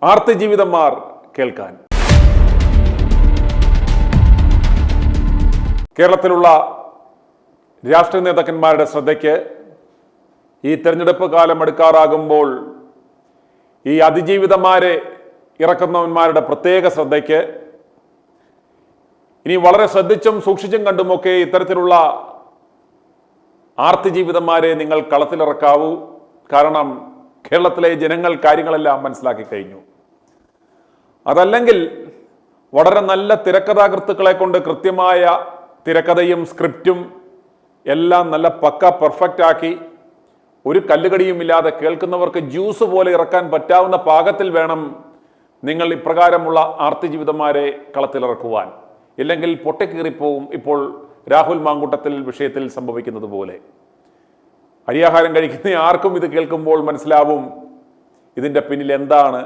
ആർത്തിജീവിതന്മാർ കേൾക്കാൻ. കേരളത്തിലുള്ള രാഷ്ട്രീയ നേതാക്കന്മാരുടെ ശ്രദ്ധയ്ക്ക് ഈ തെരഞ്ഞെടുപ്പ് കാലം അടുക്കാറാകുമ്പോൾ ഈ അതിജീവിതന്മാരെ ഇറക്കുന്നവന്മാരുടെ പ്രത്യേക ശ്രദ്ധയ്ക്ക് ഇനി വളരെ ശ്രദ്ധിച്ചും സൂക്ഷിച്ചും കണ്ടുമൊക്കെ ഇത്തരത്തിലുള്ള ആർത്തിജീവിതന്മാരെ നിങ്ങൾ കളത്തിലിറക്കാവൂ. കാരണം കേരളത്തിലെ ജനങ്ങൾ കാര്യങ്ങളെല്ലാം മനസ്സിലാക്കി കഴിഞ്ഞു. അതല്ലെങ്കിൽ വളരെ നല്ല തിരക്കഥാകൃത്തുക്കളെ കൊണ്ട് കൃത്യമായ തിരക്കഥയും സ്ക്രിപ്റ്റും എല്ലാം നല്ല പക്ക പെർഫെക്റ്റ് ആക്കി ഒരു കല്ലുകടിയും ഇല്ലാതെ കേൾക്കുന്നവർക്ക് ജ്യൂസ് പോലെ ഇറക്കാൻ പറ്റാവുന്ന പാകത്തിൽ വേണം നിങ്ങൾ ഇപ്രകാരമുള്ള ആർത്തിജീവിതന്മാരെ കളത്തിലിറക്കുവാൻ. ഇല്ലെങ്കിൽ പൊട്ടിക്കീറിപ്പോവും. ഇപ്പോൾ രാഹുൽ മാങ്കൂട്ടത്തിൽ വിഷയത്തിൽ സംഭവിക്കുന്നത് പോലെ. അരിയാഹാരം കഴിക്കുന്ന ആർക്കും ഇത് കേൾക്കുമ്പോൾ മനസ്സിലാവും ഇതിൻ്റെ പിന്നിൽ എന്താണ്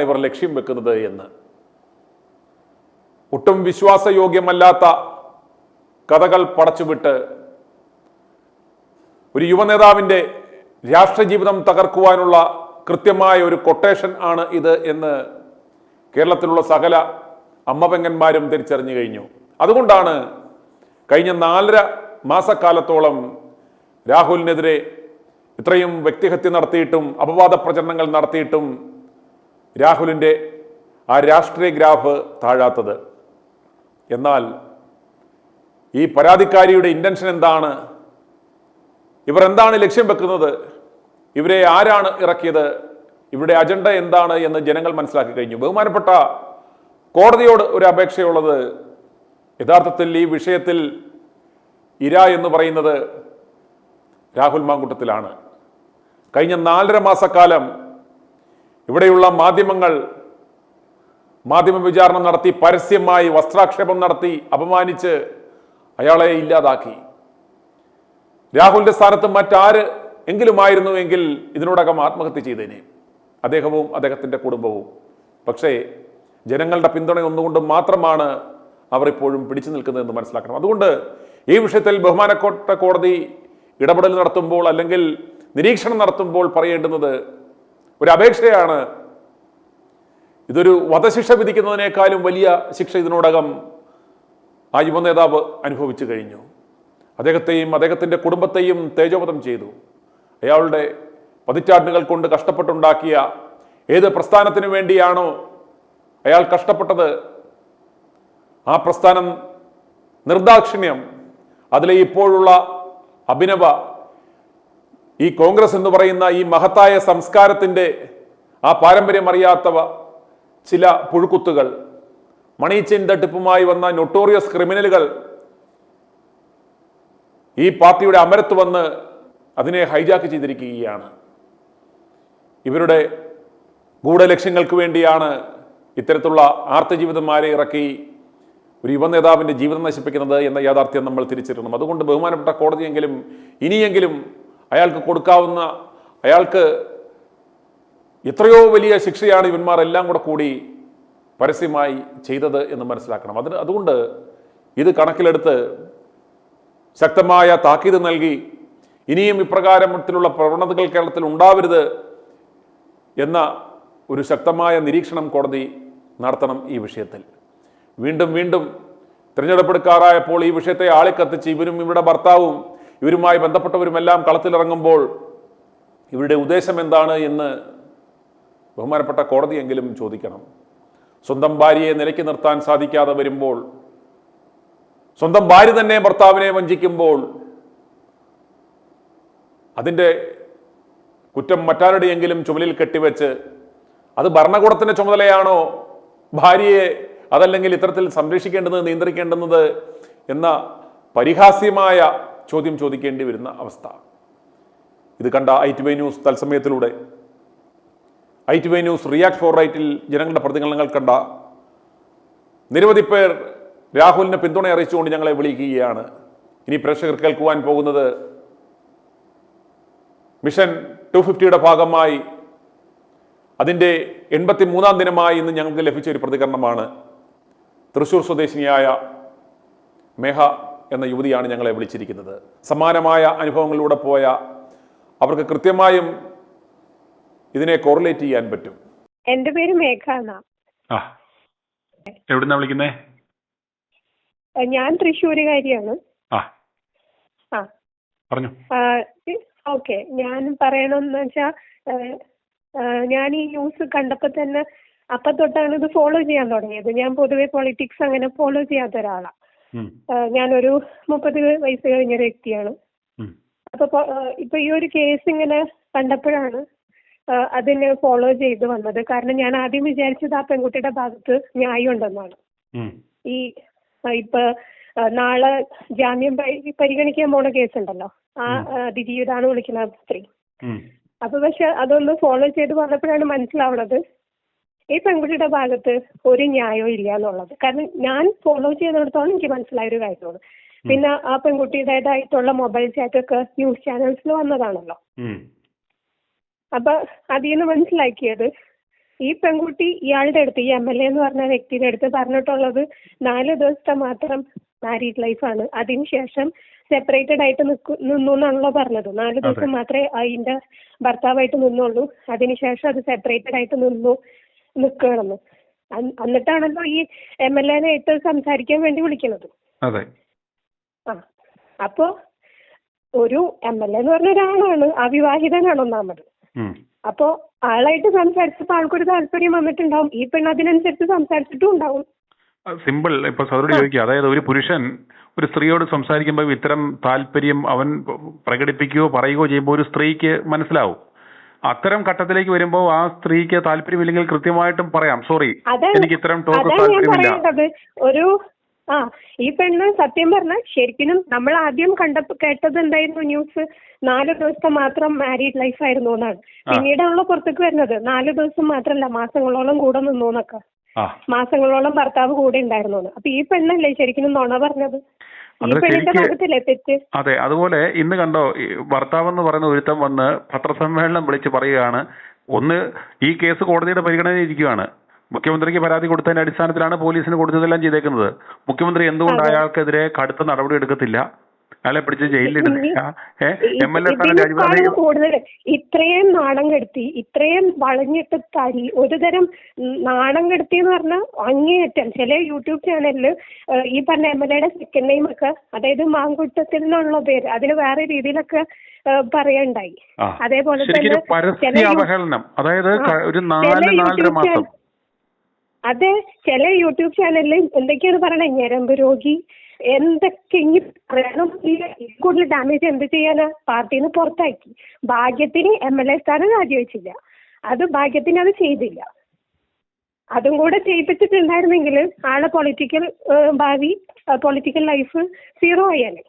ഇവർ ലക്ഷ്യം വെക്കുന്നത് എന്ന്. ഒട്ടും വിശ്വാസയോഗ്യമല്ലാത്ത കഥകൾ പടച്ചുവിട്ട് ഒരു യുവനേതാവിൻ്റെ രാഷ്ട്രീയ ജീവിതം തകർക്കുവാനുള്ള കൃത്യമായ ഒരു കൊട്ടേഷൻ ആണ് ഇത് എന്ന് കേരളത്തിലുള്ള സകല അമ്മപെങ്ങന്മാരും തിരിച്ചറിഞ്ഞു കഴിഞ്ഞു. അതുകൊണ്ടാണ് കഴിഞ്ഞ 4.5 മാസക്കാലത്തോളം രാഹുലിനെതിരെ ഇത്രയും വ്യക്തിഹത്യ നടത്തിയിട്ടും അപവാദ പ്രചരണങ്ങൾ നടത്തിയിട്ടും രാഹുലിൻ്റെ ആ രാഷ്ട്രീയ ഗ്രാഫ് താഴാത്തത്. എന്നാൽ ഈ പരാതിക്കാരിയുടെ ഇന്റൻഷൻ എന്താണ്? ഇവർ എന്താണ് ലക്ഷ്യം വെക്കുന്നത്? ഇവരെ ആരാണ് ഇറക്കിയത്? ഇവരുടെ അജണ്ട എന്താണ് എന്ന് ജനങ്ങൾ മനസ്സിലാക്കി കഴിഞ്ഞു. ബഹുമാനപ്പെട്ട കോടതിയോട് ഒരു അപേക്ഷയുള്ളത്, യഥാർത്ഥത്തിൽ ഈ വിഷയത്തിൽ ഇര എന്ന് പറയുന്നത് രാഹുൽ മാങ്കൂട്ടത്തിലാണ്. കഴിഞ്ഞ 4.5 മാസക്കാലം ഇവിടെയുള്ള മാധ്യമ വിചാരണ നടത്തി, പരസ്യമായി വസ്ത്രാക്ഷേപം നടത്തി, അപമാനിച്ച് അയാളെ ഇല്ലാതാക്കി. രാഹുലിന്റെ സ്ഥാനത്ത് മറ്റാര് എങ്കിലുമായിരുന്നു എങ്കിൽ ഇതിനോടകം ആത്മഹത്യ ചെയ്തേനെ, അദ്ദേഹവും അദ്ദേഹത്തിന്റെ കുടുംബവും. പക്ഷേ ജനങ്ങളുടെ പിന്തുണ ഒന്നുകൊണ്ട് മാത്രമാണ് അവർ ഇപ്പോഴും പിടിച്ചു നിൽക്കുന്നതെന്ന് മനസ്സിലാക്കണം. അതുകൊണ്ട് ഈ വിഷയത്തിൽ ബഹുമാനപ്പെട്ട കോടതി ഇടപെടൽ നടത്തുമ്പോൾ അല്ലെങ്കിൽ നിരീക്ഷണം നടത്തുമ്പോൾ പറയേണ്ടുന്നത് ഒരു അപേക്ഷയാണ്. ഇതൊരു വധശിക്ഷ വിധിക്കുന്നതിനേക്കാളും വലിയ ശിക്ഷ ഇതിനോടകം ആ യുവനേതാവ് അനുഭവിച്ചു കഴിഞ്ഞു. അദ്ദേഹത്തെയും അദ്ദേഹത്തിൻ്റെ കുടുംബത്തെയും തേജോവധം ചെയ്തു. അയാളുടെ പതിറ്റാണ്ടുകൾ കൊണ്ട് കഷ്ടപ്പെട്ടുണ്ടാക്കിയ ഏത് പ്രസ്ഥാനത്തിന് വേണ്ടിയാണോ അയാൾ കഷ്ടപ്പെട്ടത്, ആ പ്രസ്ഥാനം നിർദാക്ഷിണ്യം, അതിലെ ഇപ്പോഴുള്ള അഭിനവ ഈ കോൺഗ്രസ് എന്ന് പറയുന്ന ഈ മഹത്തായ സംസ്കാരത്തിൻ്റെ ആ പാരമ്പര്യം അറിയാത്തവ ചില പുഴുക്കുത്തുകൾ, മണി ചെയിൻ തട്ടിപ്പുമായി വന്ന നൊട്ടോറിയസ് ക്രിമിനലുകൾ ഈ പാർട്ടിയുടെ അമരത്ത് വന്ന് അതിനെ ഹൈജാക്ക് ചെയ്തിരിക്കുകയാണ്. ഇവരുടെ ഗൂഢലക്ഷ്യങ്ങൾക്ക് വേണ്ടിയാണ് ഇത്തരത്തിലുള്ള ആർത്തജീവിതന്മാരെ ഇറക്കി ഒരു യുവനേതാവിൻ്റെ ജീവിതം നശിപ്പിക്കുന്നത് എന്ന യാഥാർത്ഥ്യം നമ്മൾ തിരിച്ചറിയണം. അതുകൊണ്ട് ബഹുമാനപ്പെട്ട കോടതിയെങ്കിലും ഇനിയെങ്കിലും അയാൾക്ക് എത്രയോ വലിയ ശിക്ഷയാണ് ഇവന്മാർ എല്ലാം കൂടി പരസ്യമായി ചെയ്തത് എന്ന് മനസ്സിലാക്കണം. അതുകൊണ്ട് ഇത് കണക്കിലെടുത്ത് ശക്തമായ താക്കീത് നൽകി ഇനിയും ഇപ്രകാരത്തിലുള്ള പ്രവണതകൾ കേരളത്തിൽ ഉണ്ടാവരുത് എന്ന ഒരു ശക്തമായ നിരീക്ഷണം കോടതി നടത്തണം ഈ വിഷയത്തിൽ. വീണ്ടും തിരഞ്ഞെടുപ്പെടുക്കാറായപ്പോൾ ഈ വിഷയത്തെ ആളിക്കത്തിച്ച് ഇവരും ഇവരുടെ ഭർത്താവും ഇവരുമായി ബന്ധപ്പെട്ടവരുമെല്ലാം കളത്തിലിറങ്ങുമ്പോൾ ഇവരുടെ ഉദ്ദേശം എന്താണ് എന്ന് ബഹുമാനപ്പെട്ട കോടതിയെങ്കിലും ചോദിക്കണം. സ്വന്തം ഭാര്യയെ നിലയ്ക്ക് നിർത്താൻ സാധിക്കാതെ വരുമ്പോൾ, സ്വന്തം ഭാര്യ തന്നെ ഭർത്താവിനെ വഞ്ചിക്കുമ്പോൾ അതിൻ്റെ കുറ്റം മറ്റാരുടെയെങ്കിലും ചുമലിൽ കെട്ടിവെച്ച് അത് ഭരണകൂടത്തിൻ്റെ ചുമതലയാണോ ഭാര്യയെ അതല്ലെങ്കിൽ ഇത്തരത്തിൽ സംരക്ഷിക്കേണ്ടത് നിയന്ത്രിക്കേണ്ടുന്നത് എന്ന പരിഹാസ്യമായ ചോദ്യം ചോദിക്കേണ്ടി വരുന്ന അവസ്ഥ. ഇത് കണ്ട ITV ന്യൂസ് തത്സമയത്തിലൂടെ ITV ന്യൂസ് റിയാക്ട് ഫോർ റൈറ്റിൽ ജനങ്ങളുടെ പ്രതികരണങ്ങൾ കണ്ട നിരവധി പേർ രാഹുലിന് പിന്തുണ അറിയിച്ചുകൊണ്ട് ഞങ്ങളെ വിളിക്കുകയാണ്. ഇനി പ്രേക്ഷകർ കേൾക്കുവാൻ പോകുന്നത് മിഷൻ 250യുടെ ഭാഗമായി അതിൻ്റെ 83ാം ദിനമായി ഇന്ന് ഞങ്ങൾക്ക് ലഭിച്ച ഒരു പ്രതികരണമാണ്. തൃശ്ശൂർ സ്വദേശിനിയായ മേഹ എന്ന യുവതിയാണ് ഞങ്ങളെ വിളിച്ചിരിക്കുന്നത്. സമാനമായ അനുഭവങ്ങളിലൂടെ പോയ അവർക്ക് കൃത്യമായും ഇതിനെ കോറിലേറ്റ് ചെയ്യാൻ പറ്റും. എന്റെ പേര് മേഘ എന്നാ. എവിടുന്നാ വിളിക്കുന്നേ? ഞാൻ തൃശ്ശൂരുകാരിയാണ്. പറഞ്ഞു. ഓക്കെ, ഞാൻ പറയണമെന്ന് വെച്ചാൽ ഞാൻ ഈ ന്യൂസ് കണ്ടപ്പോൾ തന്നെ അപ്പം തൊട്ടാണ് ഇത് ഫോളോ ചെയ്യാൻ തുടങ്ങിയത്. ഞാൻ പൊതുവെ പൊളിറ്റിക്സ് അങ്ങനെ ഫോളോ ചെയ്യാത്ത ഒരാളാണ്. ഞാനൊരു 30 വയസ്സ് കഴിഞ്ഞൊരു വ്യക്തിയാണ്. അപ്പൊ ഇപ്പൊ ഈ ഒരു കേസ് ഇങ്ങനെ കണ്ടപ്പോഴാണ് അതിനെ ഫോളോ ചെയ്ത് വന്നത്. കാരണം ഞാൻ ആദ്യം വിചാരിച്ചത് ആ പെൺകുട്ടിയുടെ ഭാഗത്ത് ന്യായം ഉണ്ടെന്നാണ്. ഈ ഇപ്പൊ നാളെ ജാമ്യം പരിഗണിക്കാൻ പോണ കേസുണ്ടല്ലോ, ആ അതിജീവിതാണ് വിളിക്കുന്ന സ്ത്രീ. അപ്പൊ പക്ഷെ അതൊന്ന് ഫോളോ ചെയ്ത് വന്നപ്പോഴാണ് മനസ്സിലാവുന്നത് ഈ പെൺകുട്ടിയുടെ ഭാഗത്ത് ഒരു ന്യായവും ഇല്ല എന്നുള്ളത്. കാരണം ഞാൻ ഫോളോ ചെയ്തിടത്തോളം എനിക്ക് മനസ്സിലായ ഒരു കാര്യമാണ്. പിന്നെ ആ പെൺകുട്ടിയുടേതായിട്ടുള്ള മൊബൈൽ ചാറ്റൊക്കെ ന്യൂസ് ചാനൽസിൽ വന്നതാണല്ലോ. അപ്പൊ അതിൽ നിന്ന് മനസ്സിലാക്കിയത് ഈ പെൺകുട്ടി ഇയാളുടെ അടുത്ത്, ഈ MLA എന്ന് പറഞ്ഞ വ്യക്തിയുടെ അടുത്ത് പറഞ്ഞിട്ടുള്ളത് 4 ദിവസത്തെ മാത്രം മാരീഡ് ലൈഫാണ്, അതിനുശേഷം സെപ്പറേറ്റഡ് ആയിട്ട് നിന്നു എന്നാണല്ലോ പറഞ്ഞത്. 4 ദിവസം മാത്രമേ അതിന്റെ ഭർത്താവായിട്ട് നിന്നുള്ളൂ, അതിനുശേഷം അത് സെപ്പറേറ്റഡ് ആയിട്ട് നിൽക്കണമെന്ന്. എന്നിട്ടാണല്ലോ ഈ MLA ആയിട്ട് സംസാരിക്കാൻ വേണ്ടി വിളിക്കുന്നത്. അപ്പോ ഒരു MLA എന്ന് പറഞ്ഞ ഒരാളാണ്, അവിവാഹിതനാണ് ഒന്നാമത്. അപ്പോ ആളായിട്ട് സംസാരിച്ചപ്പോ ആൾക്കൊരു താല്പര്യം വന്നിട്ടുണ്ടാവും, ഈ പെണ്ണ് അതിനനുസരിച്ച് സംസാരിച്ചിട്ടും ഉണ്ടാവും. സിമ്പിൾ. ഇപ്പൊ സഹോദരി ചോദിക്കുക, അതായത് ഒരു പുരുഷൻ ഒരു സ്ത്രീയോട് സംസാരിക്കുമ്പോൾ ഇത്തരം താല്പര്യം അവൻ പ്രകടിപ്പിക്കുകയോ പറയുകയോ ചെയ്യുമ്പോൾ ഒരു സ്ത്രീക്ക് മനസ്സിലാവും. അത്തരം ഘട്ടത്തിലേക്ക് വരുമ്പോൾ ആ സ്ത്രീക്ക് താല്പര്യമില്ലെങ്കിൽ കൃത്യമായിട്ടും പറയാം, സോറി എനിക്ക് ഇത്തരം ടോക്ക് താല്പര്യമില്ല. ഒരു ഈ പെണ്ണ് സത്യം പറഞ്ഞാൽ ശരിക്കും നമ്മൾ ആദ്യം കേട്ടത് എന്തായിരുന്നു, ന്യൂസ് 4 ദിവസത്തെ മാത്രം മാരീഡ് ലൈഫ് ആയിരുന്നു എന്നാണ്. പിന്നീടാണല്ലോ പുറത്തേക്ക് വരുന്നത് 4 ദിവസം മാത്രമല്ല മാസങ്ങളോളം കൂടെ നിന്നു എന്നൊക്കെ, മാസങ്ങളോളം ഭർത്താവ് കൂടെ ഉണ്ടായിരുന്നു. അപ്പൊ ഈ പെണ്ണല്ലേ ശരിക്കും നുണ പറഞ്ഞത്? ഈ പെണ്ണിന്റെ ഭാഗത്തില്ലേ തെറ്റ്? അതെ. അതുപോലെ ഇന്ന് കണ്ടോ, ഭർത്താവ് എന്ന് പറയുന്ന ഒരുത്തം വന്ന് പത്രസമ്മേളനം വിളിച്ച് പറയുകയാണ്, ഒന്ന് ഈ കേസ് കോടതിയുടെ പരിഗണനയിൽ ഇരിക്കുകയാണ്, മുഖ്യമന്ത്രിക്ക് പരാതി കൊടുത്തതിന്റെ അടിസ്ഥാനത്തിലാണ് പോലീസിന് കൊടുത്തതെല്ലാം ചെയ്തേക്കുന്നത്. മുഖ്യമന്ത്രി എന്തുകൊണ്ട് അയാൾക്കെതിരെ കടുത്ത നടപടി എടുക്കത്തില്ല, അയാളെ പിടിച്ച് ജയിലിലിടുന്നില്ല? കൂടുതൽ ഇത്രയും നാണം കെടുത്തി, ഇത്രയും വളഞ്ഞിട്ട് തരി, ഒരുതരം നാണം കെടുത്തി എന്ന് പറഞ്ഞാൽ അങ്ങേയറ്റം. ചില യൂട്യൂബ് ചാനലില് ഈ പറഞ്ഞ MLAയുടെ സെക്കൻഡ് നെയിം ഒക്കെ, അതായത് മാങ്കുട്ടത്തിൽ നിന്നുള്ള പേര്, അതിന് വേറെ രീതിയിലൊക്കെ പറയണ്ടായി. അതേപോലെ തന്നെ അതെ, ചില യൂട്യൂബ് ചാനലിൽ എന്തൊക്കെയാണ് പറയണേ, ഞരമ്പ് രോഗി എന്തൊക്കെ ഇനി പറയണം. കൂടുതൽ ഡാമേജ് എന്ത് ചെയ്യാനാ? പാർട്ടിയിൽ നിന്ന് പുറത്താക്കി. ഭാഗ്യത്തിന് MLA സ്ഥാനം രാജിവെച്ചില്ല, അത് ഭാഗ്യത്തിന് അത് ചെയ്തില്ല. അതും കൂടെ ചെയ്യിപ്പിച്ചിട്ടുണ്ടായിരുന്നെങ്കിൽ ആളെ പൊളിറ്റിക്കൽ ഭാവി, പൊളിറ്റിക്കൽ ലൈഫ് 0 ആയാലേ.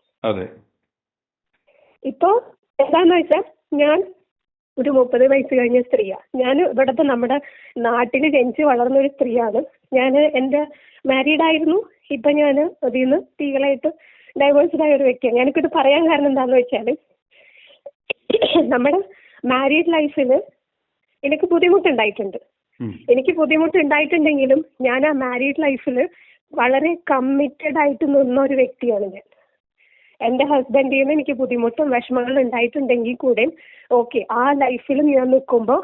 ഇപ്പൊ എന്താന്ന് വെച്ചാൽ ഞാൻ ഒരു 30 വയസ്സ് കഴിഞ്ഞ സ്ത്രീയാ. ഞാൻ ഇവിടുത്തെ നമ്മുടെ നാട്ടിൽ ജനിച്ച് വളർന്ന ഒരു സ്ത്രീയാണ്. ഞാൻ എൻ്റെ മാരീഡ് ആയിരുന്നു, ഇപ്പൊ ഞാൻ അതിൽ നിന്ന് ലീഗലായിട്ട് ഡൈവേഴ്സ്ഡ് ആയ ഒരു വ്യക്തിയാണ്. ഞാനിപ്പോൾ ഇത് പറയാൻ കാരണം എന്താണെന്ന് വെച്ചാൽ, നമ്മുടെ മാരീഡ് ലൈഫിൽ എനിക്ക് ബുദ്ധിമുട്ടുണ്ടായിട്ടുണ്ട്. എനിക്ക് ബുദ്ധിമുട്ടുണ്ടായിട്ടുണ്ടെങ്കിലും ഞാൻ ആ മാരീഡ് ലൈഫിൽ വളരെ കമ്മിറ്റഡ് ആയിട്ട് നിന്ന ഒരു വ്യക്തിയാണ് ഞാൻ. എൻ്റെ ഹസ്ബൻഡിൽ നിന്ന് എനിക്ക് ബുദ്ധിമുട്ടും വിഷമങ്ങളും ഉണ്ടായിട്ടുണ്ടെങ്കിൽ കൂടെ ഓക്കെ, ആ ലൈഫിൽ ഞാൻ നിൽക്കുമ്പോൾ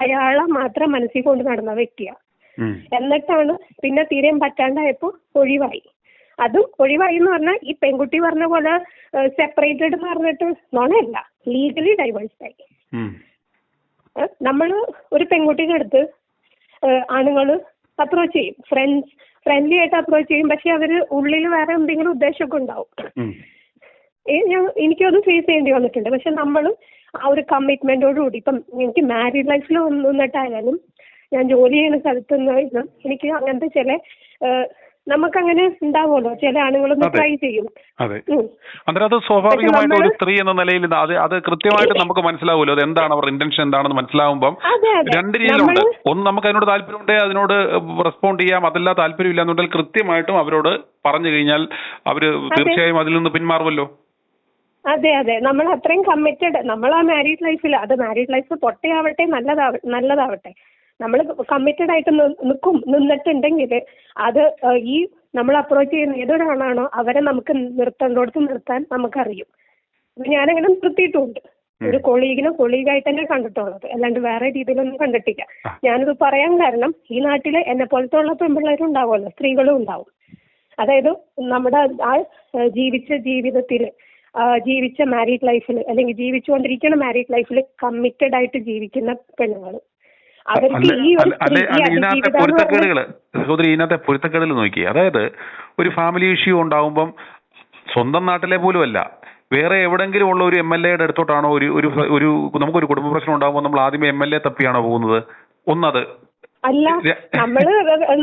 അയാളെ മാത്രം മനസ്സിൽ കൊണ്ട് നടന്ന വ്യക്തിയാണ്. എന്നിട്ടാണ് പിന്നെ തീരെയും പറ്റാണ്ടായപ്പോ ഒഴിവായി. അതും ഒഴിവായി എന്ന് പറഞ്ഞാൽ ഈ പെൺകുട്ടി പറഞ്ഞ പോലെ സെപ്പറേറ്റഡ് എന്ന് പറഞ്ഞിട്ട് നോണയല്ല, ലീഗലി ഡൈവേഴ്സായി. നമ്മൾ ഒരു പെൺകുട്ടിയുടെ അടുത്ത് ആണുങ്ങൾ അപ്രോച്ച് ചെയ്യും, ഫ്രണ്ട്ലി ആയിട്ട് അപ്രോച്ച് ചെയ്യും, പക്ഷെ അവര് ഉള്ളിൽ വേറെ എന്തെങ്കിലും ഉദ്ദേശമൊക്കെ ഉണ്ടാവും. എനിക്കത് ഫേസ് ചെയ്യേണ്ടി വന്നിട്ടുണ്ട്. പക്ഷെ നമ്മൾ ആ ഒരു കമ്മിറ്റ്മെന്റോടുകൂടി, ഇപ്പം എനിക്ക് മാരീഡ് ലൈഫിൽ നിന്നിട്ടായാലും ഞാൻ ജോലി ചെയ്യുന്ന സ്ഥലത്ത് നിന്നായിരുന്നു എനിക്ക് അങ്ങനത്തെ ചില നമുക്കങ്ങനെ ഉണ്ടാവുമല്ലോ, ചില ആണുങ്ങളൊന്ന് ട്രൈ ചെയ്യും. അന്നേരം അത് സ്വാഭാവികമായിട്ട് ഒരു സ്ത്രീ എന്ന നിലയിൽ അത് കൃത്യമായിട്ട് നമുക്ക് മനസ്സിലാവുമല്ലോ, അത് എന്താണ് അവരുടെ ഇന്റൻഷൻ എന്താണെന്ന് മനസ്സിലാവുമ്പം 2 രീതിയിലുണ്ട്. ഒന്ന്, നമുക്ക് അതിനോട് താല്പര്യമുണ്ടെങ്കിൽ അതിനോട് റെസ്പോണ്ട് ചെയ്യാം, അതല്ല താല്പര്യമില്ല എന്നുണ്ടെങ്കിൽ കൃത്യമായിട്ടും അവരോട് പറഞ്ഞു കഴിഞ്ഞാൽ അവര് തീർച്ചയായും അതിൽ നിന്ന് പിന്മാറുമല്ലോ. അതെ, നമ്മൾ അത്രയും കമ്മിറ്റഡ്, നമ്മൾ ആ മാരീഡ് ലൈഫിൽ, അത് മാരീഡ് ലൈഫ് പൊട്ടയാവട്ടെ നല്ലതാവട്ടെ, നമ്മൾ കമ്മിറ്റഡ് ആയിട്ട് നിന്നിട്ടുണ്ടെങ്കിൽ അത് ഈ നമ്മൾ അപ്രോച്ച് ചെയ്യുന്ന ഏതൊരാളാണോ അവരെ നമുക്ക് നിർത്തേണ്ടടുത്ത് നിർത്താൻ നമുക്കറിയും. ഞാനങ്ങനെ നിർത്തിയിട്ടുമുണ്ട്. ഒരു കൊളീഗായിട്ട് തന്നെ കണ്ടിട്ടുള്ളത്, അല്ലാണ്ട് വേറെ രീതിയിലൊന്നും കണ്ടിട്ടില്ല. ഞാനിത് പറയാൻ കാരണം ഈ നാട്ടില് എന്നെ പോലത്തെ ഉള്ള പെൺപിള്ളേരും ഉണ്ടാവുമല്ലോ, സ്ത്രീകളും ഉണ്ടാവും. അതായത് നമ്മുടെ ആ ജീവിച്ച ജീവിതത്തിൽ, ജീവിച്ച മാരീഡ് ലൈഫിൽ, അല്ലെങ്കിൽ ജീവിച്ചുകൊണ്ടിരിക്കുന്ന മാരീഡ് ലൈഫിൽ കമ്മിറ്റഡ് ആയിട്ട് ജീവിക്കുന്ന പെണ്ണുങ്ങൾ, അവർക്ക് ഈ ഒരു സഹോദരി ഇതിനകത്തെ പൊരുത്തക്കേടുകൾ നോക്കി. അതായത് ഒരു ഫാമിലി ഇഷ്യൂ ഉണ്ടാവുമ്പം സ്വന്തം നാട്ടിലെ പോലും അല്ല, വേറെ എവിടെങ്കിലും ഉള്ള ഒരു MLA യുടെ അടുത്തോട്ടാണോ ഒരു നമുക്കൊരു കുടുംബ പ്രശ്നം ഉണ്ടാകുമ്പോൾ നമ്മൾ ആദ്യമേ MLA തപ്പിയാണോ പോകുന്നത്? ഒന്നത് അല്ല, നമ്മള്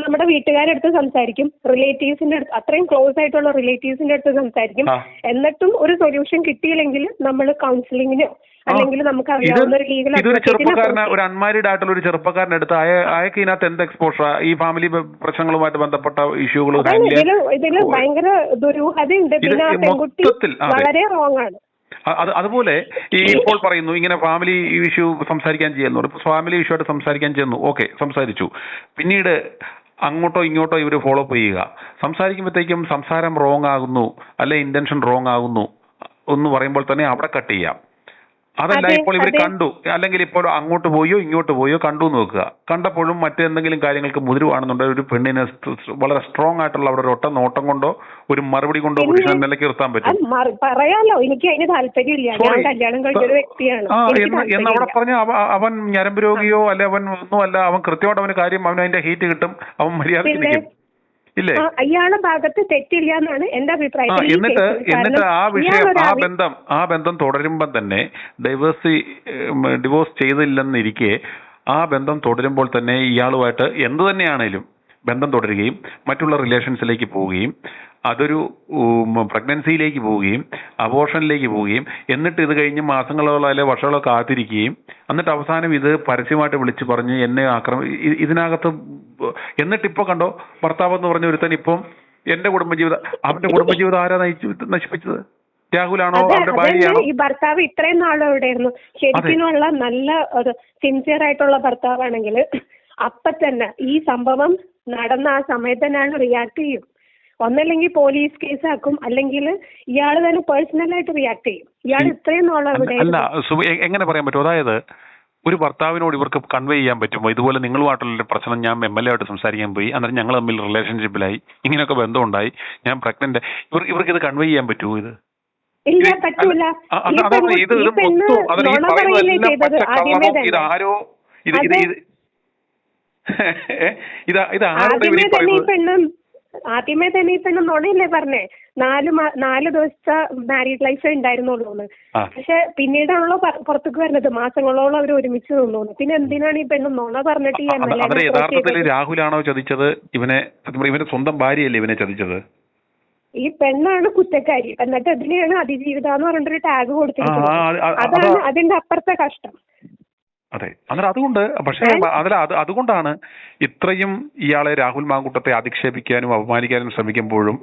നമ്മുടെ വീട്ടുകാരുടെ അടുത്ത് സംസാരിക്കും, റിലേറ്റീവ്സിന്റെ അടുത്ത്, അത്രയും ക്ലോസ് ആയിട്ടുള്ള റിലേറ്റീവ്സിന്റെ അടുത്ത് സംസാരിക്കും. എന്നിട്ടും ഒരു സൊല്യൂഷൻ കിട്ടിയില്ലെങ്കിൽ നമ്മൾ കൗൺസിലിങ്ങിനോ അല്ലെങ്കിൽ നമുക്ക് അറിയാവുന്ന ഒരു ലീഗൽ ഇതൊരു ചെറുപ്പക്കാരന്, ഒരു അൺമാരീഡ് ആയിട്ടുള്ള ഒരു ചെറുപ്പക്കാരന്റെ അടുത്ത് അയാൾക്ക് ഇതിനകത്ത് എന്ത് എക്സ്പോഷർ, ഈ ഫാമിലി പ്രശ്നങ്ങളുമായിട്ട് ബന്ധപ്പെട്ട ഇഷ്യൂകൾ ഇതില് ഭയങ്കര ദുരൂഹതയുണ്ട്. പിന്നെ ആ പെൺകുട്ടി വളരെ റോങ് ആണ്. അതുപോലെ ഈ ഇപ്പോൾ പറയുന്നു ഇങ്ങനെ ഫാമിലി ഇഷ്യൂ സംസാരിക്കാൻ ചെയ്യുന്നു, ഫാമിലി ഇഷ്യൂ ആയിട്ട് സംസാരിക്കാൻ ചെയ്യുന്നു, ഓക്കെ സംസാരിച്ചു, പിന്നീട് അങ്ങോട്ടോ ഇങ്ങോട്ടോ ഇവർ ഫോളോ അപ്പ് ചെയ്യുക, സംസാരിക്കുമ്പോഴത്തേക്കും സംസാരം റോങ് ആകുന്നു അല്ലെ ഇന്റൻഷൻ റോങ് ആകുന്നു എന്ന് പറയുമ്പോൾ തന്നെ അവിടെ കട്ട് ചെയ്യാം. അതല്ല ഇപ്പോൾ ഇവർ കണ്ടു, അല്ലെങ്കിൽ ഇപ്പോൾ അങ്ങോട്ട് പോയോ ഇങ്ങോട്ട് പോയോ കണ്ടു എന്ന് വെക്കുക, കണ്ടപ്പോഴും മറ്റെന്തെങ്കിലും കാര്യങ്ങൾക്ക് മുതിരുവാണെന്നുണ്ടെങ്കിൽ ഒരു പെണ്ണിനെ വളരെ സ്ട്രോങ് ആയിട്ടുള്ള അവിടെ ഒരു ഒട്ട നോട്ടം കൊണ്ടോ ഒരു മറുപടി കൊണ്ടോ പുരുഷനെ നിലയ്ക്ക് നിർത്താൻ പറ്റും. പറയാലോ, എനിക്ക് അതിന് താല്പര്യമില്ല, ഞാൻ കല്യാണം കഴിഞ്ഞ ഒരു വ്യക്തിയാണ് എന്ന് അവിടെ പറഞ്ഞ അവൻ ഞരമ്പ് രോഗിയോ അല്ലെ അവൻ ഒന്നും അല്ല, അവൻ കൃത്യമായിട്ട് അവന് കാര്യം, അവന് അതിന്റെ ഹീറ്റ് കിട്ടും, അവൻ മര്യാദയ്ക്ക് നിൽക്കും. അയാളുടെ ഭാഗത്ത് തെറ്റില്ല എന്നാണ് എന്റെ അഭിപ്രായം. എന്നിട്ട് ആ വിഷയം, ആ ബന്ധം തുടരുമ്പോൾ തന്നെ ഡിവോഴ്സ് ചെയ്തില്ലെന്നിരിക്കെ ആ ബന്ധം തുടരുമ്പോൾ തന്നെ ഇയാളുമായിട്ട് എന്ത് തന്നെയാണേലും ബന്ധം തുടരുകയും മറ്റുള്ള റിലേഷൻസിലേക്ക് പോവുകയും അതൊരു പ്രഗ്നൻസിയിലേക്ക് പോവുകയും അബോർഷനിലേക്ക് പോവുകയും എന്നിട്ട് ഇത് കഴിഞ്ഞ് മാസങ്ങളോളം അല്ലെ വർഷങ്ങളോ കാത്തിരിക്കുകയും എന്നിട്ട് അവസാനം ഇത് പരസ്യമായിട്ട് വിളിച്ചു പറഞ്ഞ് എന്നെ ഇതിനകത്ത് എന്നിട്ടിപ്പോ കണ്ടോ ഭർത്താവ് എന്ന് പറഞ്ഞ ഒരുത്തൻ ഇപ്പം എന്റെ കുടുംബജീവിതം, അവന്റെ കുടുംബജീവിതം ആരാ നശിപ്പിച്ചത്? രാഹുലാണോ അവരുടെ ഭാര്യയാണോ? ഈ ഭർത്താവ് ഇത്രയും നാളും എവിടെയായിരുന്നു? ശരിക്കുമുള്ള നല്ല സിൻസിയർ ആയിട്ടുള്ള ഭർത്താവാണെങ്കിൽ അപ്പൊ തന്നെ ഈ സംഭവം നടന്ന ആ സമയത്ത് തന്നെയാണ് റിയാക്ട് ചെയ്യും. ഒന്നല്ലെങ്കിൽ പോലീസ് കേസാക്കും, അല്ലെങ്കിൽ ഇയാൾ തന്നെ പേഴ്സണലായിട്ട് റിയാക്ട് ചെയ്യും. ഇയാൾ ഇത്രയും നാളും എവിടെ? അല്ല, എങ്ങനെ പറയാൻ പറ്റും? അതായത് ഒരു ഭർത്താവിനോട് ഇവർക്ക് കൺവേ ചെയ്യാൻ പറ്റുമോ ഇതുപോലെ നിങ്ങളുമായിട്ടുള്ള പ്രശ്നം ഞാൻ MLA ആയിട്ട് സംസാരിക്കാൻ പോയി, അന്നേരം ഞങ്ങൾ തമ്മിൽ റിലേഷൻഷിപ്പിലായി, ഇങ്ങനെയൊക്കെ ബന്ധമുണ്ടായി, ഞാൻ പ്രഗ്നന്റ്, ഇവർക്ക് ഇത് കൺവേ ചെയ്യാൻ പറ്റുമോ? ഇത് ഇല്ല, പറ്റൂല. ഇതാരോ ആദ്യമേ തന്നെ ഈ പെണ്ണ് നുണയില്ലേ പറഞ്ഞേ, 4 ദിവസത്തെ മാരീഡ് ലൈഫ് ഉണ്ടായിരുന്നുള്ളൂ. പക്ഷെ പിന്നീടാണല്ലോ പുറത്തേക്ക് വരുന്നത്, മാസങ്ങളോളം അവർ ഒരുമിച്ച് നിന്നു. പിന്നെ എന്തിനാണ് ഈ പെണ്ണ് നുണ പറഞ്ഞിട്ട് ഈ യഥാർത്ഥത്തിൽ രാഹുലാണോ ചതിച്ചത്? ഇവനെ സ്വന്തം ഭാര്യയല്ലേ ഇവനെ ചതിച്ചത്? ഈ പെണ്ണാണ് കുറ്റക്കാരി. എന്നിട്ട് അതിനെയാണ് അതിജീവിത എന്ന് പറഞ്ഞിട്ടൊരു ടാഗ് കൊടുത്തിരിക്കുന്നത്. അതാണ് അതിന്റെ അപ്പുറത്തെ കഷ്ടം. അതെ, അന്നേരം അതുകൊണ്ട് പക്ഷേ അതുകൊണ്ടാണ് ഇത്രയും ഇയാളെ രാഹുൽ മാങ്കൂട്ടത്തെ അധിക്ഷേപിക്കാനും അപമാനിക്കാനും ശ്രമിക്കുമ്പോഴും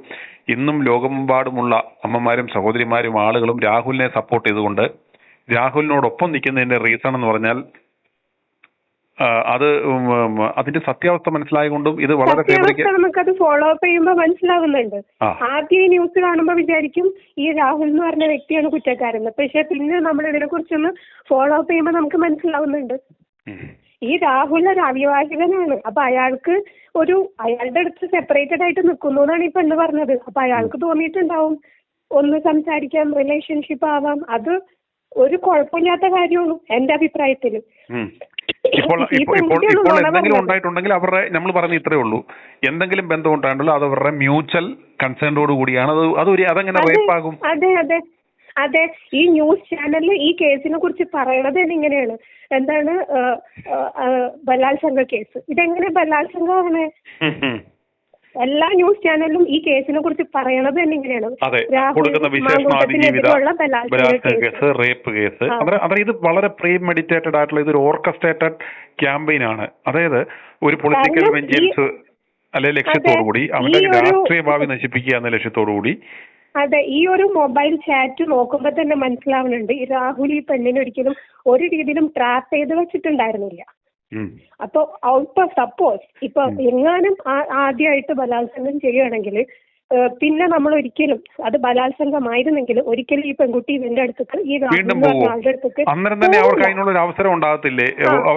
ഇന്നും ലോകമെമ്പാടുമുള്ള അമ്മമാരും സഹോദരിമാരും ആളുകളും രാഹുലിനെ സപ്പോർട്ട് ചെയ്തുകൊണ്ട് രാഹുലിനോടൊപ്പം നിൽക്കുന്നതിന്റെ റീസൺ എന്ന് പറഞ്ഞാൽ അതിന്റെ സത്യാവസ്ഥ മനസ്സിലായതുകൊണ്ടും ഇത് വളരെ നമുക്കത് ഫോളോ അപ്പ് ചെയ്യുമ്പോൾ മനസ്സിലാവുന്നുണ്ട്. ആദ്യം ഈ ന്യൂസ് കാണുമ്പോൾ വിചാരിക്കും ഈ രാഹുൽ എന്ന് പറഞ്ഞ വ്യക്തിയാണ് കുറ്റക്കാരെന്ന്. പക്ഷെ പിന്നെ നമ്മൾ ഇതിനെ കുറിച്ചൊന്ന് ഫോളോ അപ്പ് ചെയ്യുമ്പോൾ നമുക്ക് മനസ്സിലാവുന്നുണ്ട് ഈ രാഹുൽ ഒരു അവിവാഹിതനാണ്. അപ്പൊ അയാൾക്ക് അയാളുടെ അടുത്ത് സെപ്പറേറ്റഡ് ആയിട്ട് നിൽക്കുന്നു എന്നാണ് ഈ പെണ്ണ് പറഞ്ഞത്. അപ്പൊ അയാൾക്ക് തോന്നിയിട്ടുണ്ടാവും ഒന്ന് സംസാരിക്കാം, റിലേഷൻഷിപ്പ് ആവാം. അത് ഒരു കുഴപ്പമില്ലാത്ത കാര്യമാണ് എന്റെ അഭിപ്രായത്തില്. ഇപ്പോൾ എന്തെങ്കിലും ഉണ്ടായിട്ടുണ്ടെങ്കിൽ അവരുടെ, നമ്മൾ പറഞ്ഞ ഇത്രേ ഉള്ളൂ, എന്തെങ്കിലും ബന്ധം ഉണ്ടായിട്ടുണ്ടല്ലോ അത് അവരുടെ മ്യൂച്വൽ കൺസേണോട് കൂടിയാണ്. അതെങ്ങനെ റേപ്പാകും? അതെ, ഈ ന്യൂസ് ചാനലിൽ ഈ കേസിനെ കുറിച്ച് പറയണത് ഇങ്ങനെയാണ്. എന്താണ് ബലാത്സംഗ കേസ്. ഇതെങ്ങനെ ബലാത്സംഗമാണ്? എല്ലാ ന്യൂസ് ചാനലിലും ഈ കേസിനെ കുറിച്ച് പറയണത് തന്നെ ഇങ്ങനെയാണ്. Case, rape case. ഇത് വളരെ പ്രീ മെഡിറ്റേറ്റഡ് ആയിട്ടുള്ള ഇതൊരു ഓർക്കസ്ട്രേറ്റഡ് ക്യാമ്പയിൻ ആണ്. അതായത് ഒരു പൊളിറ്റിക്കൽ വെഞ്ചൻസ് അല്ലെ ലക്ഷ്യത്തോടുകൂടി അവന്റെ രാഷ്ട്രീയ ഭാവി നശിപ്പിക്കുക എന്ന ലക്ഷ്യത്തോടുകൂടി. അതെ, ഈ ഒരു മൊബൈൽ ചാറ്റ് നോക്കുമ്പോ തന്നെ മനസ്സിലാവുന്നുണ്ട് ഈ രാഹുൽ ഈ പെണ്ണിനെ ഒരിക്കലും ഒരു രീതിയിലും ട്രാപ്പ് ചെയ്ത് വെച്ചിട്ടുണ്ടായിരുന്നില്ല. അപ്പൊ ഔട്ട് ഓഫ് സപ്പോസ് ഇപ്പൊ എങ്ങാനും ആദ്യമായിട്ട് ബലാത്സംഗം ചെയ്യുകയാണെങ്കിൽ പിന്നെ നമ്മൾ ഒരിക്കലും അത് ബലാത്സംഗമായിരുന്നെങ്കിൽ ഒരിക്കലും ഈ പെൺകുട്ടി ഇവന്റെ അടുത്തേക്ക് ഈ ആളുടെ അടുത്തേക്ക് അന്നേരം തന്നെ അവർക്ക് അതിനുള്ള ഒരു അവസരം ഉണ്ടാകത്തില്ലേ?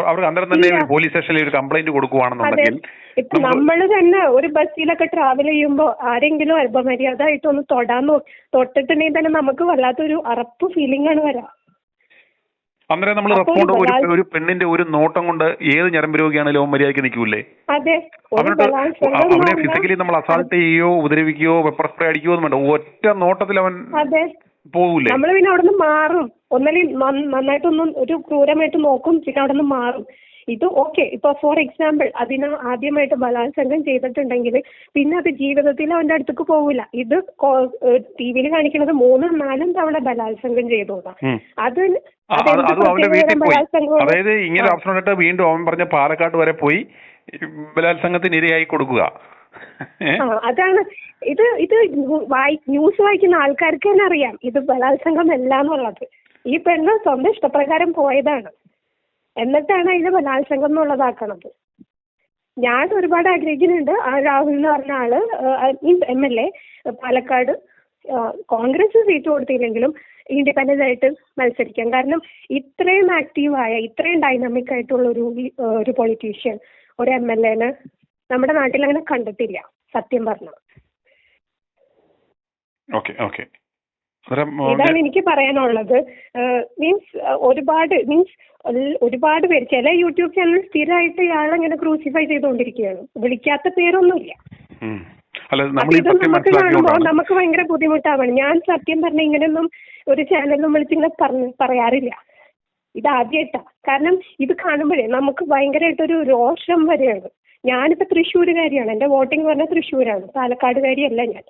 അവർക്ക് അന്നേരം തന്നെ പോലീസ് സ്റ്റേഷനിൽ ഒരു കംപ്ലൈന്റ് കൊടുക്കുവാണെന്നുണ്ടെങ്കിൽ ഇപ്പൊ നമ്മള് തന്നെ ഒരു ബസ്സിലൊക്കെ ട്രാവൽ ചെയ്യുമ്പോ ആരെങ്കിലും അല്പമര്യാദയായിട്ടൊന്ന് തൊട്ടിട്ടുണ്ടെങ്കിൽ തന്നെ നമുക്ക് വല്ലാത്തൊരു അറപ്പ് ഫീലിംഗ് ആണ് വരാം. അന്നേരം നമ്മൾ റെസ്പോണ്ട് ഒരു പെണ്ണിന്റെ ഒരു നോട്ടം കൊണ്ട് ഏത് ഞരമ്പ് രോഗിയാണെങ്കിലും അവൻ മര്യാദയ്ക്ക് നിൽക്കൂലേ? അവനെ ഫിസിക്കലി നമ്മൾ അസാൾട്ട് ചെയ്യോ ഉപദ്രവിക്കുകയോ പെപ്പർ സ്പ്രേ അടിക്കുകയോ ഒന്നും വേണ്ട, ഒറ്റ നോട്ടത്തിൽ അവൻ പോകൂലേ? നമ്മള് പിന്നെ അവിടെ നിന്ന് മാറും, ഒന്നല്ലേ നന്നായിട്ടൊന്നും ഒരു ക്രൂരമായിട്ട് നോക്കും, പിന്നെ അവിടെ നിന്ന് മാറും. ഇത് ഓക്കെ, ഇപ്പൊ ഫോർ എക്സാമ്പിൾ അതിന് ആദ്യമായിട്ട് ബലാത്സംഗം ചെയ്തിട്ടുണ്ടെങ്കിൽ പിന്നെ അത് ജീവിതത്തിൽ അവന്റെ അടുത്തേക്ക് പോകില്ല. ഇത് ടിവിയിൽ കാണിക്കുന്നത് 3-4 തവണ ബലാത്സംഗം ചെയ്തോളാം. അത് അവന്റെ വീട്ടിൽ പോയി, അതായത് ഇങ്ങനെ ഓപ്ഷൻ ഇട്ട് വീണ്ടും അവൻ പറഞ്ഞ പാലക്കാട് വരെ പോയി ബലാത്സംഗത്തിന് ഇരയായി കൊടുക്കുക. അതാണ് ഇത് ന്യൂസ് വായിക്കുന്ന ആൾക്കാർക്ക് തന്നെ അറിയാം ഇത് ബലാത്സംഗം അല്ല എന്നുള്ളത്. ഈ പെണ്ണ് സ്വന്തം ഇഷ്ടപ്രകാരം പോയതാണ്, എന്നിട്ടാണ് അതിന് ബലാത്സംഗം എന്നുള്ളതാക്കണത്. ഞാൻ ഒരുപാട് ആഗ്രഹിക്കുന്നുണ്ട് ആ രാഹുൽ എന്ന് പറഞ്ഞ ആള് MLA പാലക്കാട് കോൺഗ്രസ് സീറ്റ് കൊടുത്തില്ലെങ്കിലും ഇൻഡിപെൻഡന്റ് ആയിട്ട് മത്സരിക്കാം. കാരണം ഇത്രയും ആക്റ്റീവായ ഇത്രയും ഡൈനാമിക് ആയിട്ടുള്ള ഒരു പൊളിറ്റീഷ്യൻ ഒരു MLA നമ്മുടെ നാട്ടിൽ അങ്ങനെ കണ്ടിട്ടില്ല സത്യം പറഞ്ഞ. ഇതാണ് എനിക്ക് പറയാനുള്ളത്. ഒരുപാട് പേര് ചില യൂട്യൂബ് ചാനൽ സ്ഥിരമായിട്ട് ഇയാളെങ്ങനെ ക്രൂസിഫൈ ചെയ്തുകൊണ്ടിരിക്കുകയാണ്, വിളിക്കാത്ത പേരൊന്നുമില്ല. ഇത് നമുക്ക് കാണുമ്പോൾ നമുക്ക് ഭയങ്കര ബുദ്ധിമുട്ടാവാണ്. ഞാൻ സത്യം പറഞ്ഞ ഇങ്ങനെയൊന്നും ഒരു ചാനലിലും വിളിച്ചിങ്ങനെ പറയാറില്ല, ഇതാദ്യമായിട്ടാ. കാരണം ഇത് കാണുമ്പോഴേ നമുക്ക് ഭയങ്കരമായിട്ടൊരു രോഷം വരെയാണ്. ഞാനിപ്പോ തൃശ്ശൂരുകാരിയാണ്, എന്റെ വോട്ടിംഗ് പറഞ്ഞാൽ തൃശ്ശൂരാണ്, പാലക്കാടുകാരിയല്ല ഞാൻ.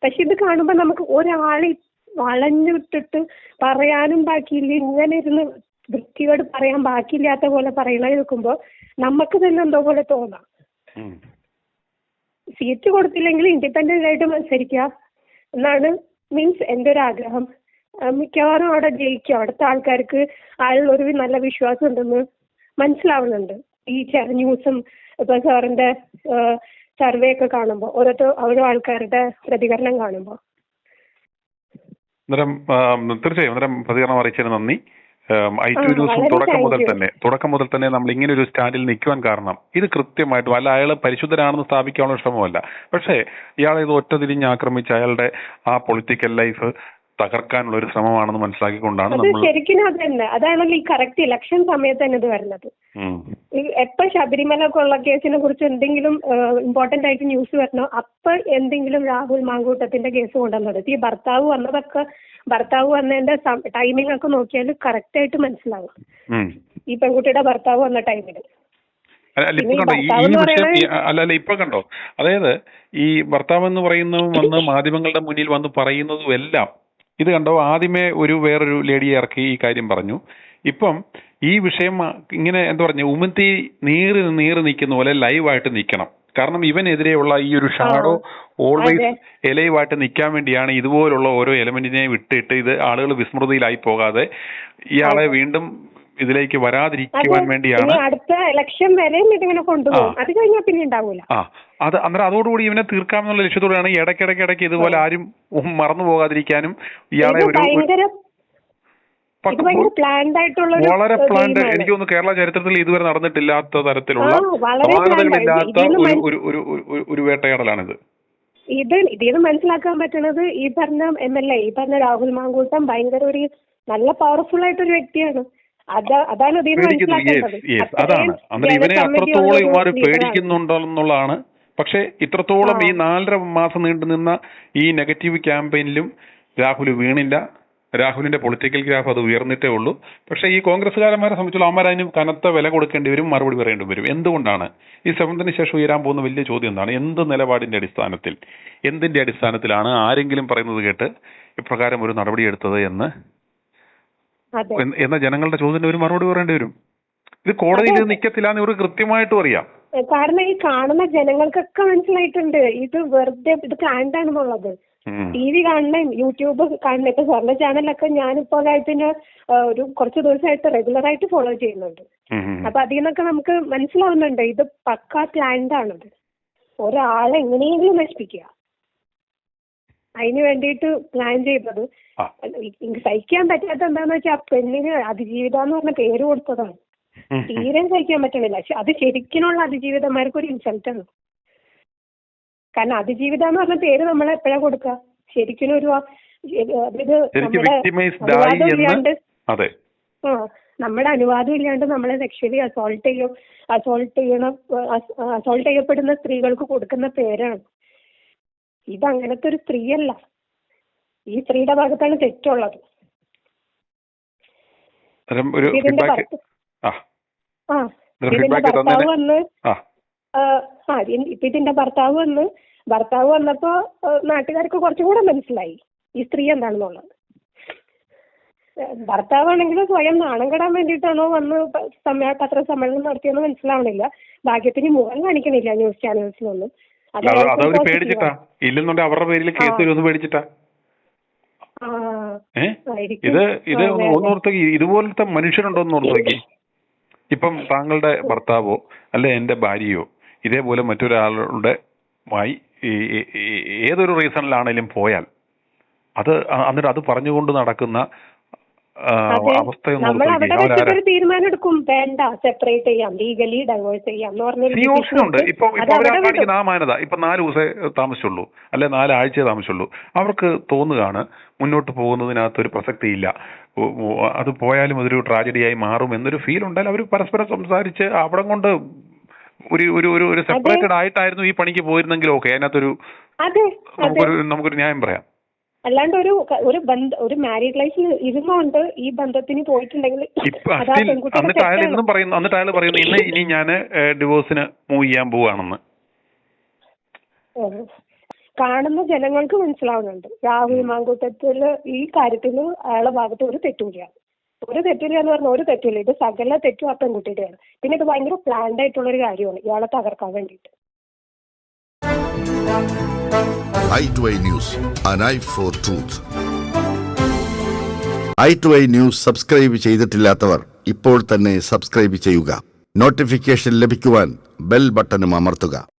പക്ഷെ ഇത് കാണുമ്പോൾ നമുക്ക് ഒരാളെ വളഞ്ഞിട്ടിട്ട് പറയാനും ബാക്കിയില്ല, ഇങ്ങനെ ഇരുന്ന് വൃത്തിയോട് പറയാൻ ബാക്കിയില്ലാത്ത പോലെ പറയണ കേൾക്കുമ്പോ നമുക്ക് തന്നെ എന്തോ പോലെ തോന്നാം. സീറ്റ് കൊടുത്തില്ലെങ്കിൽ ഇൻഡിപെൻഡന്റ് ആയിട്ട് മത്സരിക്കുക എന്നാണ് എന്റെ ഒരു ആഗ്രഹം. മിക്കവാറും അവിടെ ജയിക്കും. അവിടുത്തെ ആൾക്കാർക്ക് ആളിലൊരു നല്ല വിശ്വാസം ഉണ്ടെന്ന് മനസ്സിലാവുന്നുണ്ട് ഈ ന്യൂസും ഇപ്പൊ സാറിന്റെ സർവേ ഒക്കെ കാണുമ്പോ, ഓരോ ആൾക്കാരുടെ പ്രതികരണം കാണുമ്പോ. തീർച്ചയായും പ്രതികരണം അറിയിച്ചതിന് നന്ദി. i2 ന്യൂസും തുടക്കം മുതൽ തന്നെ നമ്മൾ ഇങ്ങനെ ഒരു സ്റ്റാൻഡിൽ നിൽക്കുവാൻ കാരണം ഇത് കൃത്യമായിട്ടും അല്ല അയാൾ പരിശുദ്ധനാണെന്ന് സ്ഥാപിക്കാനുള്ള ശ്രമമല്ല, പക്ഷേ ഇയാളെ ഇത് ഒറ്റ തിരിഞ്ഞ് ആക്രമിച്ച് അയാളുടെ ആ പൊളിറ്റിക്കൽ ലൈഫ് തകർക്കാനുള്ള ഒരു ശ്രമമാണെന്ന് മനസ്സിലാക്കിക്കൊണ്ടാണ് നമ്മൾ. ശരിക്കും അത് തന്നെ, അതാണല്ലോ ഈ കറക്റ്റ് ഇലക്ഷൻ സമയത്ത് തന്നെ ഇത് വരുന്നത്. എപ്പോ ശബരിമല കൊള്ളക്കേസിനെ കുറിച്ച് എന്തെങ്കിലും ഇമ്പോർട്ടന്റ് ആയിട്ട് ന്യൂസ് വരണോ അപ്പൊ എന്തെങ്കിലും രാഹുൽ മാങ്കൂട്ടത്തിന്റെ കേസ് കൊണ്ടുവന്നത്. ഈ ഭർത്താവ് വന്നതിന്റെ ടൈമിംഗ് ഒക്കെ നോക്കിയാൽ കറക്റ്റ് ആയിട്ട് മനസ്സിലാവും ഈ പെൺകുട്ടിയുടെ ഭർത്താവ് വന്ന ടൈമില്. ഇപ്പൊ കണ്ടോ, അതായത് ഈ ഭർത്താവ് എന്ന് പറയുന്നതും വന്ന് മാധ്യമങ്ങളുടെ മുന്നിൽ വന്ന് പറയുന്നതും എല്ലാം ഇത് കണ്ടോ. ആദ്യമേ വേറൊരു ലേഡിയെ ഇറക്കി ഈ കാര്യം പറഞ്ഞു. ഇപ്പം ഈ വിഷയം ഇങ്ങനെ എന്താ പറഞ്ഞ ഉമത്തി നീറി നിൽക്കുന്ന പോലെ ലൈവായിട്ട് നിൽക്കണം. കാരണം ഇവനെതിരെയുള്ള ഈ ഒരു ഷാഡോ ഓൾവേസ് എലൈവായിട്ട് നിൽക്കാൻ വേണ്ടിയാണ് ഇതുപോലുള്ള ഓരോ എലമെന്റിനെ വിട്ടിട്ട് ഇത് ആളുകൾ വിസ്മൃതിയിലായി പോകാതെ ഇയാളെ വീണ്ടും ഇതിലേക്ക് വരാതിരിക്കുവാൻ വേണ്ടിയാണ്. അടുത്ത ഇലക്ഷൻ വരെ ഇതിങ്ങനെ കൊണ്ടുപോകും, അത് കഴിഞ്ഞാൽ പിന്നെ ഉണ്ടാവൂല. അന്നേരം അതോടുകൂടി ഇവനെ തീർക്കാമെന്നുള്ള ലക്ഷ്യത്തോടെയാണ് ഇടയ്ക്കിടയ്ക്ക് ഇതുപോലെ ആരും മറന്നു പോകാതിരിക്കാനും ഇയാളെ വളരെ പ്ലാൻഡ്. എനിക്ക് തോന്നുന്നു കേരള ചരിത്രത്തിൽ ഇതുവരെ നടന്നിട്ടില്ലാത്ത തരത്തിലുള്ള സമാനതകളില്ലാത്ത ഒരു വേട്ടയാടലാണിത്. ഇത് മനസ്സിലാക്കാൻ പറ്റുന്നത് ഈ പറഞ്ഞ MLA ഈ പറഞ്ഞ രാഹുൽ മാങ്കൂട്ടം ഭയങ്കര ഒരു നല്ല പവർഫുൾ ആയിട്ടൊരു വ്യക്തിയാണ്. അതാണ് അതാണ് അന്നേരം ഇവനെ അത്രത്തോളം ഇവർ പേടിക്കുന്നുണ്ടെന്നുള്ളതാണ്. പക്ഷെ ഇത്രത്തോളം ഈ 4.5 മാസം നീണ്ടു നിന്ന ഈ നെഗറ്റീവ് ക്യാമ്പയിനിലും രാഹുൽ വീണില്ല. രാഹുലിന്റെ പൊളിറ്റിക്കൽ ഗ്രാഫ് അത് ഉയർന്നിട്ടേ ഉള്ളൂ. പക്ഷേ ഈ കോൺഗ്രസ്സുകാരന്മാരെ സംബന്ധിച്ചുള്ള അവന്മാർ അതിന് കനത്ത വില കൊടുക്കേണ്ടി വരും, മറുപടി പറയേണ്ടി വരും. എന്തുകൊണ്ടാണ് ഈ 7th ശേഷം ഉയരാൻ പോകുന്ന വലിയ ചോദ്യം എന്താണ്? എന്ത് നിലപാടിന്റെ അടിസ്ഥാനത്തിൽ, എന്തിന്റെ അടിസ്ഥാനത്തിലാണ് ആരെങ്കിലും പറയുന്നത് കേട്ട് ഇപ്രകാരം ഒരു നടപടി എടുത്തത് എന്ന ജനങ്ങളുടെ ചോദ്യത്തിന് ഒരു മറുപടി പറയേണ്ടി വരും. ഇത് കോടതിയിൽ നിൽക്കത്തില്ല എന്ന് ഇവർക്ക് കൃത്യമായിട്ടും അറിയാം. കാരണം ഈ കാണുന്ന ജനങ്ങൾക്കൊക്കെ മനസ്സിലായിട്ടുണ്ട് ഇത് വെറുതെ ഇത് പ്ലാൻഡ് ആണെന്നുള്ളത്. TV കാണുന്ന, യൂട്യൂബ് കാണുന്ന, ഇപ്പൊ സ്വർണ്ണ ചാനലൊക്കെ ഞാനിപ്പോ പിന്നെ ഒരു കുറച്ച് ദിവസമായിട്ട് റെഗുലറായിട്ട് ഫോളോ ചെയ്യുന്നുണ്ട്. അപ്പൊ അതിൽ നിന്നൊക്കെ നമുക്ക് മനസ്സിലാവുന്നുണ്ട് ഇത് പക്കാ പ്ലാൻഡ് ആണത്, ഒരാളെ എങ്ങനെയെങ്കിലും നശിപ്പിക്കുക. അതിന് വേണ്ടിയിട്ട് പ്ലാൻ ചെയ്തത്. എനിക്ക് സഹിക്കാൻ പറ്റാത്ത എന്താന്ന് വെച്ചാൽ ആ പെണ്ണിന് അതിജീവിത എന്ന് പറഞ്ഞ പേര് കൊടുത്തതാണ്. തീരെ സഹിക്കാൻ പറ്റണില്ല. അത് ശരിക്കുള്ള അതിജീവിതന്മാർക്ക് ഒരു ഇൻസൾട്ടാണ്. കാരണം അതിജീവിത എന്ന് പറഞ്ഞ പേര് നമ്മൾ എപ്പോഴാ കൊടുക്കുക? ശരിക്കും ഒരു നമ്മുടെ അനുവാദം ഇല്ലാണ്ട് നമ്മളെ സെക്ഷലി അസോൾട്ട് ചെയ്യപ്പെടുന്ന സ്ത്രീകൾക്ക് കൊടുക്കുന്ന പേരാണ്. ഇത് അങ്ങനത്തെ ഒരു സ്ത്രീയല്ല. ഈ സ്ത്രീയുടെ ഭാഗത്താണ് തെറ്റുള്ളത്. ഇതിന്റെ ഭർത്താവ് വന്നപ്പോ നാട്ടുകാർക്ക് കുറച്ചും കൂടെ മനസ്സിലായി ഈ സ്ത്രീ എന്താണെന്നുള്ളത്. ഭർത്താവാണെങ്കിലും സ്വയം നാണം കെടാൻ വേണ്ടിയിട്ടാണോ വന്ന് പത്രസമ്മേളനം നടത്തിയെന്ന് മനസ്സിലാവണില്ല. ഭാഗ്യത്തിന് മുഖം കാണിക്കണില്ല ന്യൂസ് ചാനൽസിലൊന്നും. ഇതുപോലത്തെ മനുഷ്യരുണ്ടോന്ന് ഓർത്ത് നോക്കി. ഇപ്പം താങ്കളുടെ ഭർത്താവോ അല്ലെ എന്റെ ഭാര്യയോ ഇതേപോലെ മറ്റൊരാളുടെ ഏതൊരു റീസണിലാണേലും പോയാൽ അത് എന്നിട്ട് അത് പറഞ്ഞുകൊണ്ട് നടക്കുന്ന അവസ്ഥയൊന്നും തീരുമാനം എടുക്കും. വേണ്ട, സെപ്പറേറ്റ് ചെയ്യാം, ലീഗലി ഡൈവേഴ്സ് ചെയ്യാം എന്ന് പറഞ്ഞ ഓപ്ഷനുണ്ട്. ഇപ്പൊ കാണിക്കുന്ന ആ മാനത ഇപ്പൊ 4 ദിവസമേ താമസിച്ചുള്ളൂ അല്ലെ 4 ആഴ്ചയെ താമസിച്ചുള്ളൂ. അവർക്ക് തോന്നുകയാണ് മുന്നോട്ട് പോകുന്നതിനകത്ത് ഒരു പ്രസക്തിയില്ല, അത് പോയാലും അതൊരു ട്രാജഡിയായി മാറും എന്നൊരു ഫീൽ ഉണ്ടായാൽ അവർ പരസ്പരം സംസാരിച്ച് അവിടെ കൊണ്ട് ഒരു സെപ്പറേറ്റഡ് ആയിട്ടായിരുന്നു ഈ പണിക്ക് പോയിരുന്നെങ്കിൽ ഓക്കെ, അതിനകത്തൊരു നമുക്കൊരു ന്യായം പറയാം. അല്ലാണ്ട് ഒരു മാരീഡ് ലൈഫിൽ ഇരുന്നുകൊണ്ട് ഈ ബന്ധത്തിന് പോയിട്ടുണ്ടെങ്കിൽ എന്നിട്ട് അയാൾ പറയുന്നു ഇനി ഞാൻ ഡിവോഴ്സിന് മൂവ് ചെയ്യാൻ പോവാണെന്ന്. കാണുന്ന ജനങ്ങൾക്ക് മനസ്സിലാവുന്നുണ്ട് രാഹുൽ മാങ്കൂട്ടത്തില് ഈ കാര്യത്തില് അയാളുടെ ഭാഗത്ത് ഒരു തെറ്റുമില്ല എന്ന് പറഞ്ഞാൽ ഒരു തെറ്റില്ല. ഇത് സകല തെറ്റും ആ പെൺകുട്ടിയുടെയാണ്. പിന്നെ ഇത് ഭയങ്കര പ്ലാൻഡ് ആയിട്ടുള്ള ഒരു കാര്യമാണ് ഇയാളെ തകർക്കാൻ വേണ്ടിയിട്ട്. i2i News, an eye for truth. i2i News subscribe ചെയ്തിട്ടില്ലാത്തവർ ഇപ്പോൾ തന്നെ സബ്സ്ക്രൈബ് ചെയ്യുക. നോട്ടിഫിക്കേഷൻ ലഭിക്കുവാൻ ബെൽ ബട്ടണും അമർത്തുക.